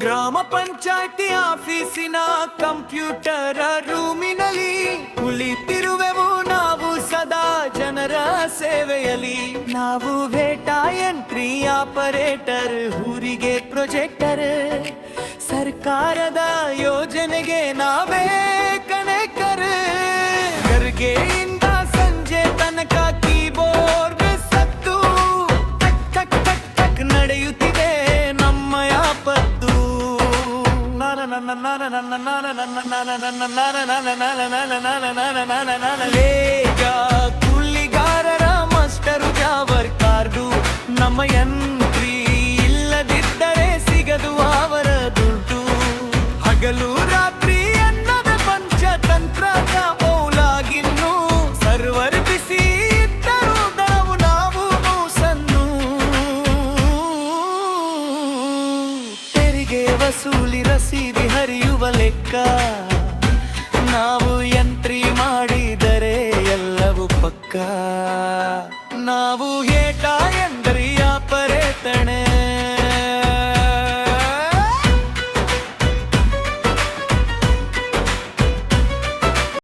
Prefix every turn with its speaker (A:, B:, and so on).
A: ಗ್ರಾಮ ಪಂಚಾಯ್ತಿ ಆಫೀಸಿನ ಕಂಪ್ಯೂಟರ್ ರೂಮಿನಲ್ಲಿ ಕುಳಿತಿರುವೆವು ನಾವು ಸದಾ ಜನರ ಸೇವೆಯಲ್ಲಿ. ನಾವು ವೇಟಾ ಎಂಟ್ರಿ ಆಪರೇಟರ್, ಊರಿಗೆ ಪ್ರೊಜೆಕ್ಟರ್, ಸರ್ಕಾರದ ಯೋಜನೆಗೆ ನಾವೇ ಕನೆಕ್ಟರ್. ಗರ್ಗೆಯಿಂದ ಸಂಜೆ ತನಕ ಕೀಬೋರ್ಡ್ ಸತ್ತು ಟಕ್ ಟಕ್ ಟಕ್ ಟಕ್ ನಡೆಯುತ್ತಿದೆ ನಮ್ಮಯ ಪದ್ದು. ವೇಗ ಕೂಲಿಗಾರರ ಮಾಸ್ಟರು ಜಾವರ್ ಕಾರ್ಡು, ನಮ್ಮ ಎಂಟ್ರಿ ಇಲ್ಲದಿದ್ದರೆ ಸಿಗದು ಅವರ ದುಡ್ಡು. ಹಗಲು ರಾತ್ರಿ ಅನ್ನದ ಪಂಚತಂತ್ರದ ಮೌಲಾಗಿನ್ನು ಸರ್ವರ್ ಬಿಸಿ ಇದ್ದರೂ ನಾವು ಸನ್ನು. ತೆರಿಗೆ ವಸೂಲಿ ರಸೀದಿ ಹರಿಯುವ ಲೆಕ್ಕ, ನಾವು ಎಂಟ್ರಿ ಮಾಡಿದರೆ ಎಲ್ಲವೂ ಪಕ್ಕ. ನಾವು